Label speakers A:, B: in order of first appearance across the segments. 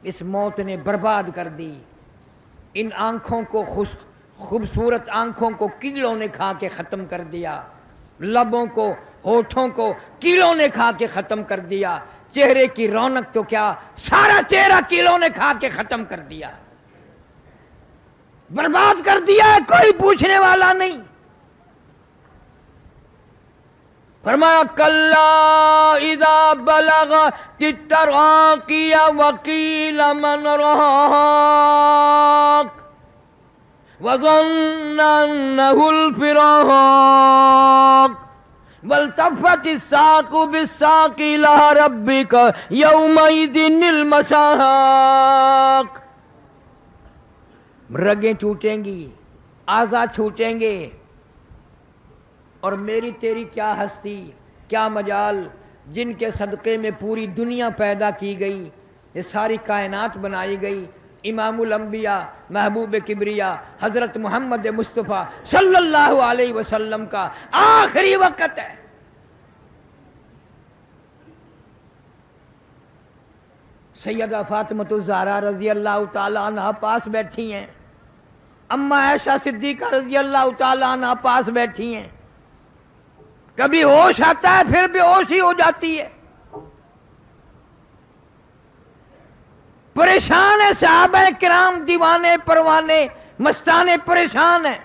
A: اس موت نے برباد کر دی۔ ان آنکھوں کو خوبصورت آنکھوں کو کیڑوں نے کھا کے ختم کر دیا، لبوں کو ہونٹوں کو کیڑوں نے کھا کے ختم کر دیا، چہرے کی رونق تو کیا سارا چہرہ کیڑوں نے کھا کے ختم کر دیا، برباد کر دیا ہے، کوئی پوچھنے والا نہیں۔ فرمایا کلا اذا بلغت التراقی وقیل من راق وظن انه الفراق والتفت الساق بالساق الى ربك يومئذ المساق۔ رگیں ٹوٹیں گی، اعضاء چھوٹیں گے، اور میری تیری کیا ہستی، کیا مجال، جن کے صدقے میں پوری دنیا پیدا کی گئی، یہ ساری کائنات بنائی گئی۔ امام الانبیاء محبوب کبریا حضرت محمد مصطفیٰ صلی اللہ علیہ وسلم کا آخری وقت ہے۔ سیدہ فاطمۃ الزہرا رضی اللہ تعالی عنہ پاس بیٹھی ہیں، اما عائشہ صدیقہ رضی اللہ تعالی عنہ پاس بیٹھی ہیں۔ کبھی ہوش آتا ہے پھر بے ہوش ہی ہو جاتی ہے۔ پریشان ہے صحابہ کرام، دیوانے پروانے مستانے پریشان ہیں۔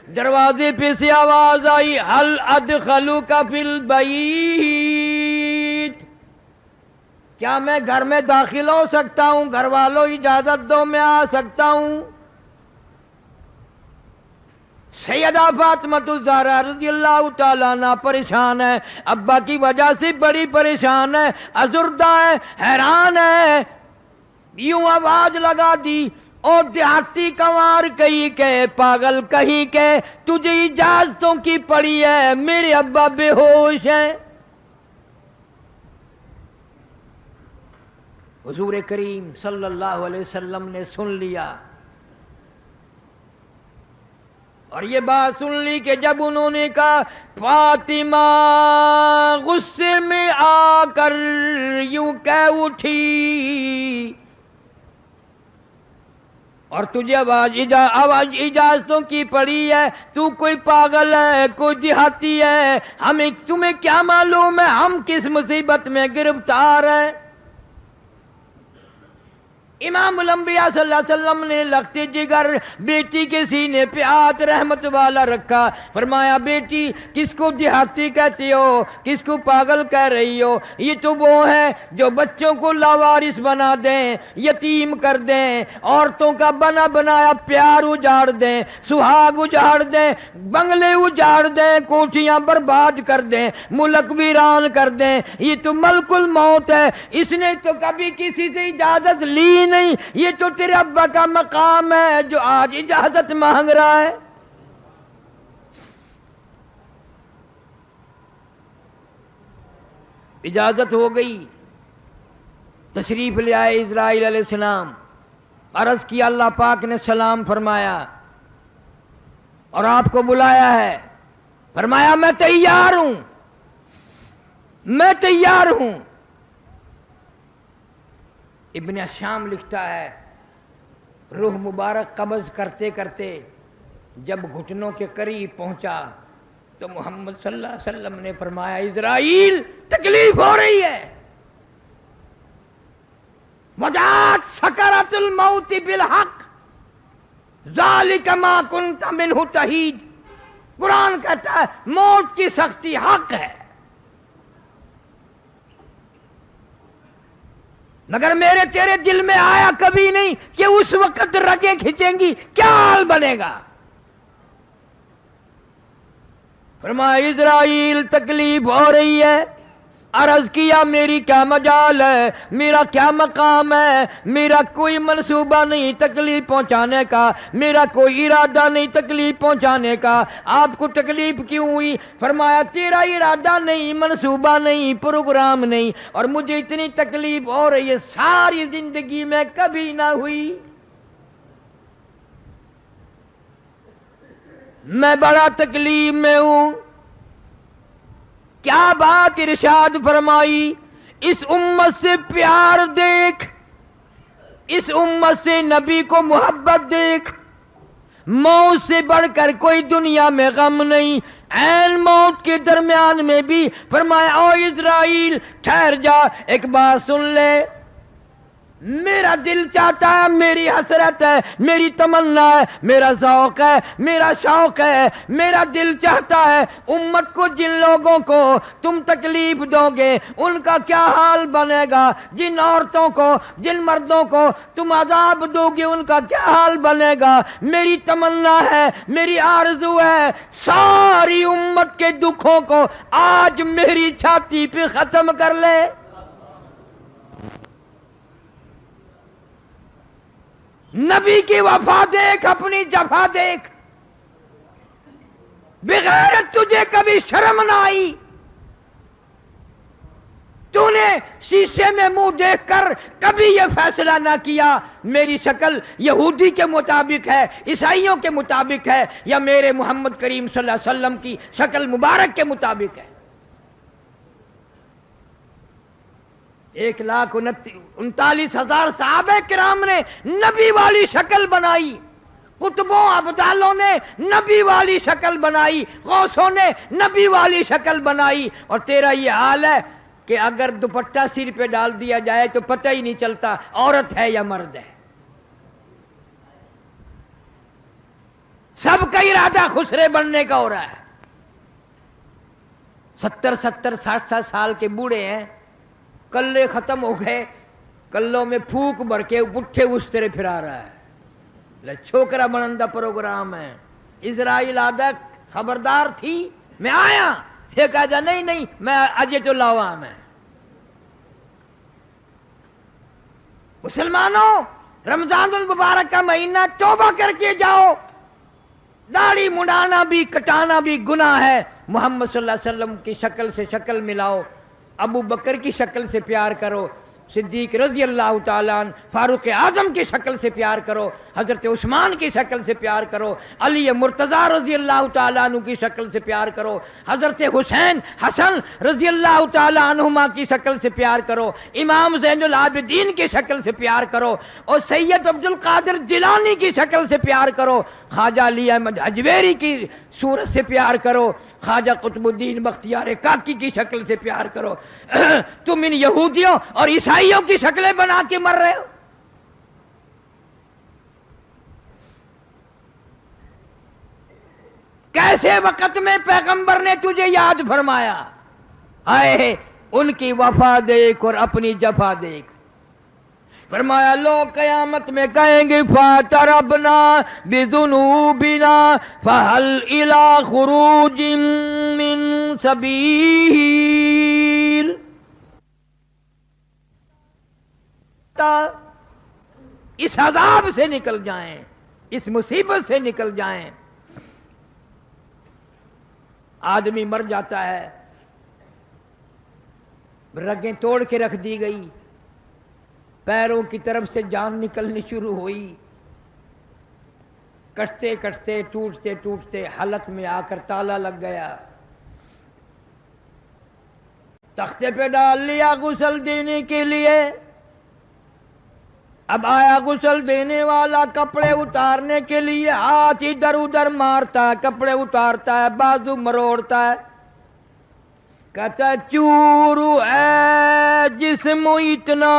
A: دروازے پہ سے آواز آئی ہل ادخلوک فی البیت، کیا میں گھر میں داخل ہو سکتا ہوں؟ گھر والوں اجازت دو میں آ سکتا ہوں۔ سیدہ فاطمۃ الزہرا رضی اللہ تعالیٰ عنہ پریشان ہے، ابا کی وجہ سے بڑی پریشان ہے، ازردہ ہے، حیران ہے۔ یوں آواز لگا دی اور دیہاتی کنوار کہیں کہ پاگل کہیں کہ تجھے اجازتوں کی پڑی ہے، میرے ابا بے ہوش ہیں۔ حضور کریم صلی اللہ علیہ وسلم نے سن لیا، اور یہ بات سن لی کہ جب انہوں نے کہا فاطمہ غصے میں آ کر یوں کہہ اٹھی، اور تجھے آواز اجازتوں کی پڑی ہے، تو کوئی پاگل ہے، کوئی دیہاتی ہے، تمہیں کیا معلوم ہے ہم کس مصیبت میں گرفتار ہیں؟ امام الانبیاء صلی اللہ علیہ وسلم نے لخت جگر بیٹی کے سینے پہ ہاتھ رحمت والا رکھا، فرمایا بیٹی کس کو دیہاتی کہتی ہو، کس کو پاگل کہہ رہی ہو؟ یہ تو وہ ہے جو بچوں کو لاوارث بنا دیں، یتیم کر دیں، عورتوں کا بنا بنایا پیار اجاڑ دیں، سہاگ اجاڑ دیں، بنگلے اجاڑ دیں، کوٹھیاں برباد کر دیں، ملک ویران کر دیں۔ یہ تو ملک الموت ہے، اس نے تو کبھی کسی سے اجازت لی نہیں، یہ تو تیرے ابا کا مقام ہے جو آج اجازت مانگ رہا ہے۔ اجازت ہو گئی، تشریف لے آئے اسرائیل علیہ السلام، عرض کیا اللہ پاک نے سلام فرمایا اور آپ کو بلایا ہے، فرمایا میں تیار ہوں، میں تیار ہوں۔ ابن شام لکھتا ہے روح مبارک قبض کرتے کرتے جب گھٹنوں کے قریب پہنچا تو محمد صلی اللہ علیہ وسلم نے فرمایا اسرائیل تکلیف ہو رہی ہے، وجاءت سکرۃ الموت بالحق ذالک ما کنت منہ تحید۔ قرآن کہتا ہے موت کی سختی حق ہے، مگر میرے تیرے دل میں آیا کبھی نہیں کہ اس وقت رگیں کھینچیں گی کیا حال بنے گا۔ فرمایا اسرائیل تکلیف ہو رہی ہے، عرض کیا میری کیا مجال ہے، میرا کیا مقام ہے، میرا کوئی منصوبہ نہیں تکلیف پہنچانے کا، میرا کوئی ارادہ نہیں تکلیف پہنچانے کا، آپ کو تکلیف کیوں ہوئی؟ فرمایا تیرا ارادہ نہیں، منصوبہ نہیں، پروگرام نہیں، اور مجھے اتنی تکلیف ہو رہی ہے ساری زندگی میں کبھی نہ ہوئی۔ میں بڑا تکلیف میں ہوں۔ کیا بات ارشاد فرمائی؟ اس امت سے پیار دیکھ، اس امت سے نبی کو محبت دیکھ، موت سے بڑھ کر کوئی دنیا میں غم نہیں۔ عین موت کے درمیان میں بھی فرمایا او اسرائیل ٹھہر جا، ایک بات سن لے، میرا دل چاہتا ہے، میری حسرت ہے، میری تمنا ہے، میرا ذوق ہے، میرا شوق ہے، میرا دل چاہتا ہے امت کو، جن لوگوں کو تم تکلیف دو گے ان کا کیا حال بنے گا، جن عورتوں کو، جن مردوں کو تم عذاب دو گے ان کا کیا حال بنے گا۔ میری تمنا ہے، میری آرزو ہے، ساری امت کے دکھوں کو آج میری چھاتی پہ ختم کر لے۔ نبی کی وفا دیکھ، اپنی جفا دیکھ، بغیرت تجھے کبھی شرم نہ آئی؟ تو نے شیشے میں منہ دیکھ کر کبھی یہ فیصلہ نہ کیا میری شکل یہودی کے مطابق ہے، عیسائیوں کے مطابق ہے، یا میرے محمد کریم صلی اللہ علیہ وسلم کی شکل مبارک کے مطابق ہے؟ 1,39,000 صحابہ کرام نے نبی والی شکل بنائی، قطبوں ابدالوں نے نبی والی شکل بنائی، غوثوں نے نبی والی شکل بنائی، اور تیرا یہ حال ہے کہ اگر دوپٹہ سر پہ ڈال دیا جائے تو پتہ ہی نہیں چلتا عورت ہے یا مرد ہے۔ سب کا ارادہ خسرے بننے کا ہو رہا ہے۔ 70 60 سال کے بوڑھے ہیں، کلے ختم ہو گئے، کلوں میں پھوک بھر کے پٹھے اس طرح پھرا رہا ہے۔ چھوکرا بنندہ پروگرام ہے۔ اسرائیل آدھا خبردار تھی میں آیا، یہ کہا جا نہیں نہیں میں اجے تو لاوا میں۔ مسلمانوں، رمضان المبارک کا مہینہ، توبہ کر کے جاؤ۔ داڑھی منڈانا بھی کٹانا بھی گناہ ہے۔ محمد صلی اللہ علیہ وسلم کی شکل سے شکل ملاؤ، ابو بکر کی شکل سے پیار کرو، صدیق رضی اللہ تعالیٰ عنہ، فاروق اعظم کی شکل سے پیار کرو، حضرت عثمان کی شکل سے پیار کرو، علی مرتضیٰ رضی اللہ تعالیٰ عنہ کی شکل سے پیار کرو، حضرت حسین حسن رضی اللہ تعالیٰ عنہما کی شکل سے پیار کرو، امام زین العابدین کی شکل سے پیار کرو، اور سید عبد القادر جیلانی کی شکل سے پیار کرو، خواجہ علی احمد حجویری کی صورت سے پیار کرو، خواجہ قطب الدین بختیار کاکی کی شکل سے پیار کرو۔ تم ان یہودیوں اور عیسائیوں کی شکلیں بنا کے مر رہے ہو۔ کیسے وقت میں پیغمبر نے تجھے یاد فرمایا؟ آئے ان کی وفا دیکھ اور اپنی جفا دیکھ۔ فرمایا لوگ قیامت میں کہیں گے فَاتَرَبْنَا بِذُنُوبِنَا فَهَلْ إِلَىٰ خُرُوجٍ مِّن سَبِيلٍ۔ اس عذاب سے نکل جائیں، اس مصیبت سے نکل جائیں۔ آدمی مر جاتا ہے، رگیں توڑ کے رکھ دی گئی، پیروں کی طرف سے جان نکلنی شروع ہوئی، کٹتے کٹتے ٹوٹتے ٹوٹتے حلق میں آ کر تالا لگ گیا، تختے پہ ڈال لیا غسل دینے کے لیے۔ اب آیا غسل دینے والا، کپڑے اتارنے کے لیے ہاتھ ادھر ادھر مارتا ہے، کپڑے اتارتا ہے، بازو مروڑتا ہے، کہتا ہے چورو ہے جسم اتنا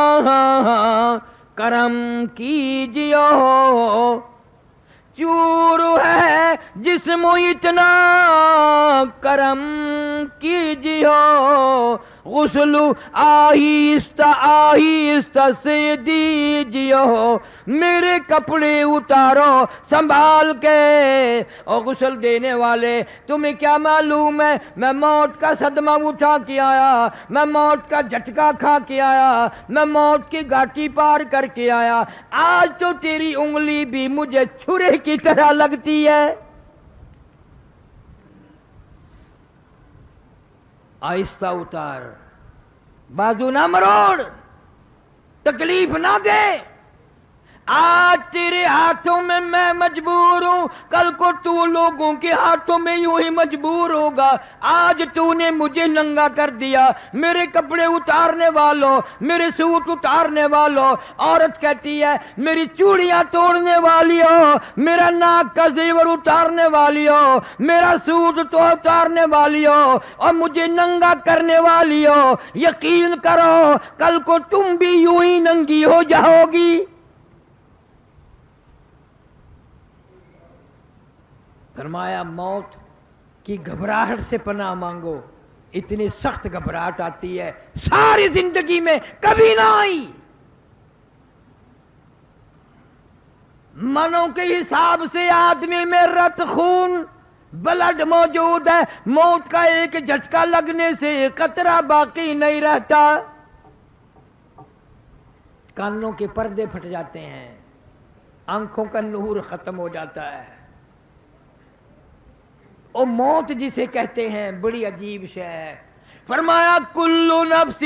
A: کرم کیجیو، چورو ہے جسم اتنا کرم کیجیو، غسل آہستہ آہستہ سے دیجیو، میرے کپڑے اتارو سنبھال کے۔ اور غسل دینے والے تمہیں کیا معلوم ہے میں موت کا صدمہ اٹھا کے آیا، میں موت کا جھٹکا کھا کے آیا، میں موت کی گھاٹی پار کر کے آیا، آج تو تیری انگلی بھی مجھے چھرے کی طرح لگتی ہے۔ آہستہ اتار، بازو نہ مروڑ، تکلیف نہ دے، آج تیرے ہاتھوں میں میں مجبور ہوں، کل کو تو لوگوں کے ہاتھوں میں یوں ہی مجبور ہوگا۔ آج تو نے مجھے ننگا کر دیا، میرے کپڑے اتارنے والوں، میرے سوٹ اتارنے والوں۔ عورت کہتی ہے میری چوڑیاں توڑنے والی ہو، میرا ناک کا زیور اتارنے والی ہو، میرا سوٹ تو اتارنے والی ہو اور مجھے ننگا کرنے والی ہو۔ یقین کرو کل کو تم بھی یوں ہی ننگی ہو جاؤ گی۔ فرمایا موت کی گھبراہٹ سے پناہ مانگو، اتنی سخت گھبراہٹ آتی ہے ساری زندگی میں کبھی نہ آئی۔ منوں کے حساب سے آدمی میں رت خون بلڈ موجود ہے، موت کا ایک جھٹکا لگنے سے قطرہ باقی نہیں رہتا۔ کانوں کے پردے پھٹ جاتے ہیں، آنکھوں کا نور ختم ہو جاتا ہے۔ او موت جسے کہتے ہیں بڑی عجیب شے ہے۔ فرمایا کل نفس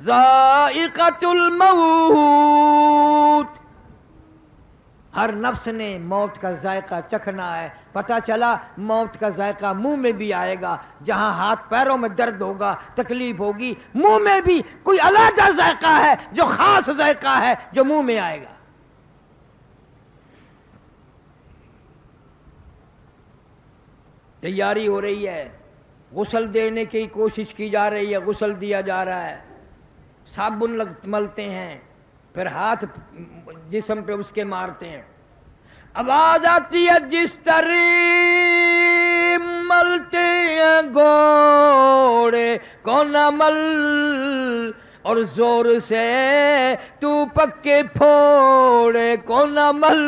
A: ذائقۃ الموت، ہر نفس نے موت کا ذائقہ چکھنا ہے۔ پتہ چلا موت کا ذائقہ منہ میں بھی آئے گا، جہاں ہاتھ پیروں میں درد ہوگا، تکلیف ہوگی، منہ میں بھی کوئی علیحدہ ذائقہ ہے جو خاص ذائقہ ہے جو منہ میں آئے گا۔ تیاری ہو رہی ہے، غسل دینے کی کوشش کی جا رہی ہے، غسل دیا جا رہا ہے، صابن ملتے ہیں، پھر ہاتھ جسم پہ اس کے مارتے ہیں۔ آواز آتی ہے جس طرح ملتے ہیں گھوڑے کو نہ مل، اور زور سے تو پکے پھوڑے کو نہ مل۔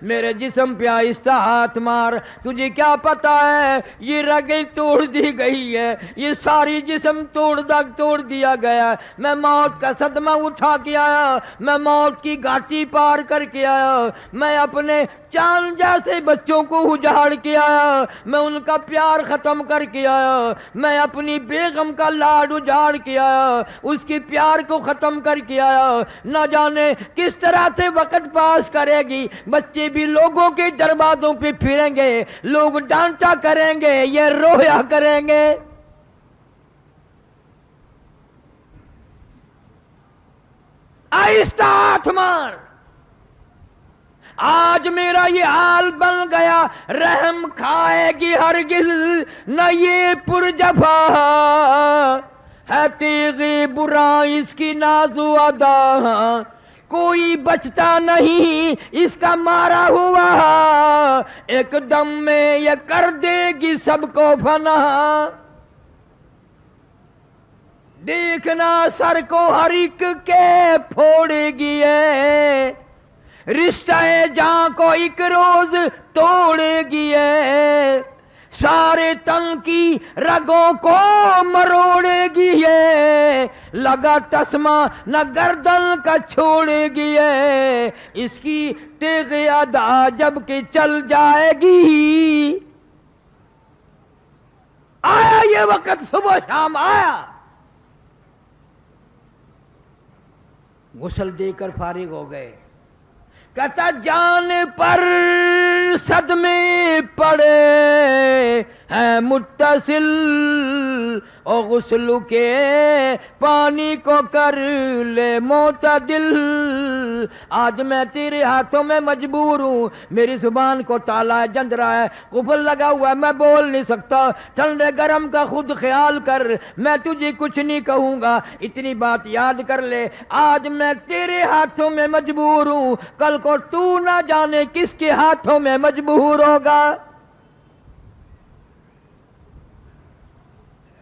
A: میرے جسم پہ آہستہ ہاتھ مار، تجھے کیا پتا ہے یہ رگیں توڑ دی گئی ہے، یہ ساری جسم توڑ دیا گیا۔ میں موت کا صدمہ اٹھا کے آیا، میں موت کی گھاٹی پار کر کے آیا، میں اپنے چاند جیسے بچوں کو اجاڑ کے آیا، میں ان کا پیار ختم کر کے آیا، میں اپنی بیگم کا لاڈ اجاڑ کے آیا، اس کی پیار کو ختم کر کے آیا۔ نہ جانے کس طرح سے وقت پاس کرے گی، بچے بھی لوگوں کے دروازوں پہ پھریں گے، لوگ ڈانٹا کریں گے، یہ رویا کریں گے۔ آہستہ ہاتھ مار، آج میرا یہ حال بن گیا، رحم کھائے گی ہرگز نہ یہ پرجفا ہے، تیغ برا اس کی نازو ادا، کوئی بچتا نہیں اس کا مارا ہوا، ایک دم میں یہ کر دے گی سب کو فنا۔ دیکھنا سر کو ہر ایک کے پھوڑے گی ہے، رشتہ جاں کو ایک روز توڑے گی ہے، سارے تن کی رگوں کو مروڑے گی ہے، لگا تسمہ نہ گردن کا چھوڑے گی ہے، اس کی تیغ ادا جب کہ چل جائے گی۔ آیا یہ وقت، صبح شام آیا۔ غسل دے کر فارغ ہو گئے، کہتا جان پر صدمے پڑے ہیں متصل، اور غسل کے پانی کو کر لے معتدل، آج میں تیرے ہاتھوں میں مجبور ہوں، میری زبان کو تالا ہے، جندرا ہے، قفل لگا ہوا ہے، میں بول نہیں سکتا، ٹھنڈے گرم کا خود خیال کر، میں تجھے کچھ نہیں کہوں گا، اتنی بات یاد کر لے، آج میں تیرے ہاتھوں میں مجبور ہوں، کل کو تو نہ جانے کس کے ہاتھوں میں مجبور ہوگا۔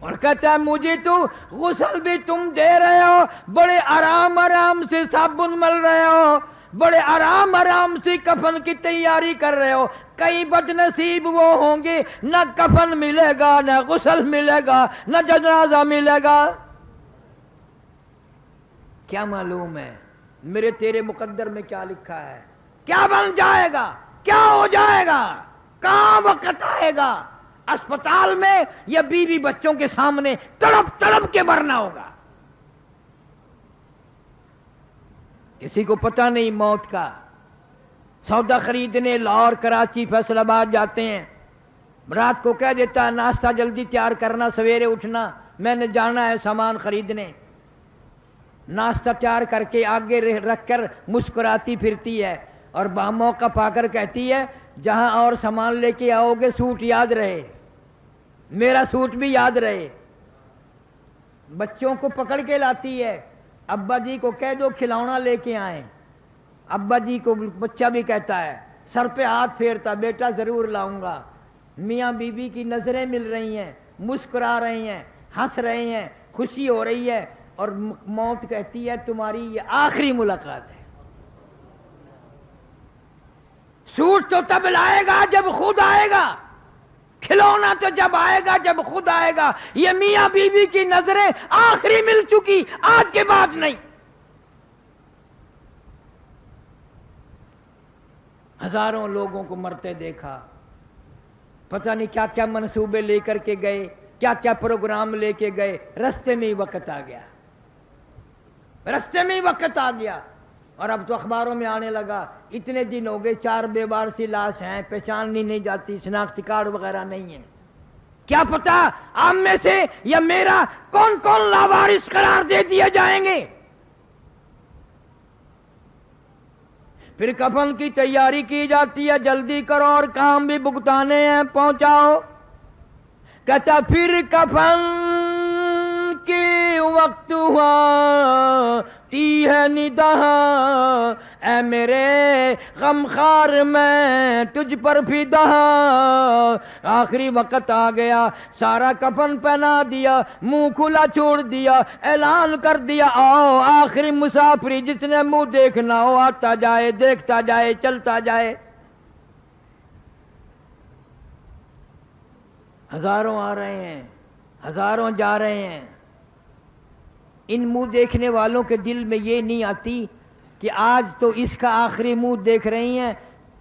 A: اور کہتا ہے مجھے تو غسل بھی تم دے رہے ہو، بڑے آرام سے صابن مل رہے ہو، بڑے آرام سے کفن کی تیاری کر رہے ہو، کئی بد نصیب وہ ہوں گے نہ کفن ملے گا، نہ غسل ملے گا، نہ جنازہ ملے گا۔ کیا معلوم ہے میرے تیرے مقدر میں کیا لکھا ہے، کیا بن جائے گا، کیا ہو جائے گا، کہاں وقت آئے گا، اسپتال میں یا بیوی بچوں کے سامنے تڑپ تڑپ کے مرنا ہوگا۔ کسی کو پتہ نہیں موت کا. سودا خریدنے لاہور کراچی فیصل آباد جاتے ہیں, رات کو کہہ دیتا ہے ناشتہ جلدی تیار کرنا, سویرے اٹھنا, میں نے جانا ہے سامان خریدنے. ناشتہ تیار کر کے آگے رکھ کر مسکراتی پھرتی ہے اور موقع پا کر کہتی ہے جہاں اور سامان لے کے آؤ گے سوٹ یاد رہے, میرا سوٹ بھی یاد رہے. بچوں کو پکڑ کے لاتی ہے, ابا جی کو کہہ دو کھلونا لے کے آئیں. ابا جی کو بچہ بھی کہتا ہے, سر پہ ہاتھ پھیرتا, بیٹا ضرور لاؤں گا. میاں بیوی کی نظریں مل رہی ہیں, مسکرا رہے ہیں, ہنس رہے ہیں, خوشی ہو رہی ہے, اور موت کہتی ہے تمہاری یہ آخری ملاقات ہے. سوٹ تو تب لائے گا جب خود آئے گا, کھلونا تو جب آئے گا جب خود آئے گا. یہ میاں بیوی کی نظریں آخری مل چکی, آج کے بعد نہیں. ہزاروں لوگوں کو مرتے دیکھا, پتہ نہیں کیا کیا منصوبے لے کر کے گئے, کیا کیا پروگرام لے کے گئے, رستے میں ہی وقت آ گیا, رستے میں ہی وقت آ گیا. اور اب تو اخباروں میں آنے لگا اتنے دن ہو گئے 4 بے وار سی لاش ہیں, پہچاننی نہیں جاتی, شناختی کارڈ وغیرہ نہیں ہے. کیا پتا عام میں سے یا میرا کون کون لاوارث قرار دے دیے جائیں گے. پھر کفن کی تیاری کی جاتی ہے, جلدی کرو اور کام بھی بھگتانے ہیں, پہنچاؤ. کہتا پھر کفن کی وقت ہوا تی ہے ندا, اے میرے غمخوار میں تجھ پر فدا. آخری وقت آ گیا, سارا کفن پہنا دیا, منہ کھلا چھوڑ دیا, اعلان کر دیا آؤ آخری مسافری جس نے منہ دیکھنا ہو آتا جائے, دیکھتا جائے, چلتا جائے. ہزاروں آ رہے ہیں, ہزاروں جا رہے ہیں. ان منہ دیکھنے والوں کے دل میں یہ نہیں آتی کہ آج تو اس کا آخری منہ دیکھ رہی ہیں,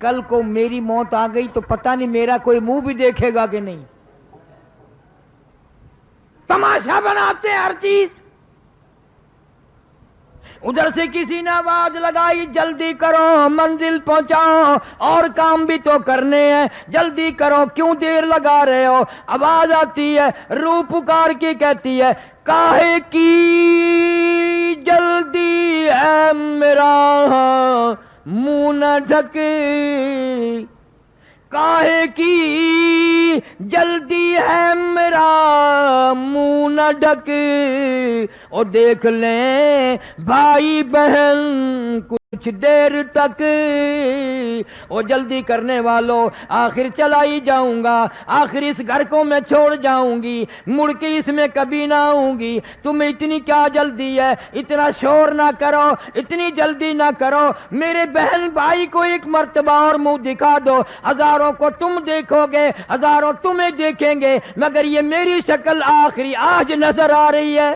A: کل کو میری موت آ گئی تو پتہ نہیں میرا کوئی منہ بھی دیکھے گا کہ نہیں. تماشا بناتے ہیں ہر چیز. ادھر سے کسی نے آواز لگائی جلدی کرو منزل پہنچاؤ, اور کام بھی تو کرنے ہیں, جلدی کرو کیوں دیر لگا رہے ہو. آواز آتی ہے, روح پکار کی کہتی ہے کاہے کی جلدی ہے میرا منہ نہ ڈھک, کاہے کی جلدی ہے میرا منہ نہ ڈھک. اور دیکھ لیں بھائی بہن کچھ دیر تک, اور جلدی کرنے والوں آخر چلا ہی جاؤں گا, آخر اس گھر کو میں چھوڑ جاؤں گی, مڑ کے اس میں کبھی نہ آؤں گی. تمہیں اتنی کیا جلدی ہے, اتنا شور نہ کرو, اتنی جلدی نہ کرو. میرے بہن بھائی کو ایک مرتبہ اور منہ دکھا دو. ہزاروں کو تم دیکھو گے, ہزاروں تمہیں دیکھیں گے, مگر یہ میری شکل آخری آج نظر آ رہی ہے.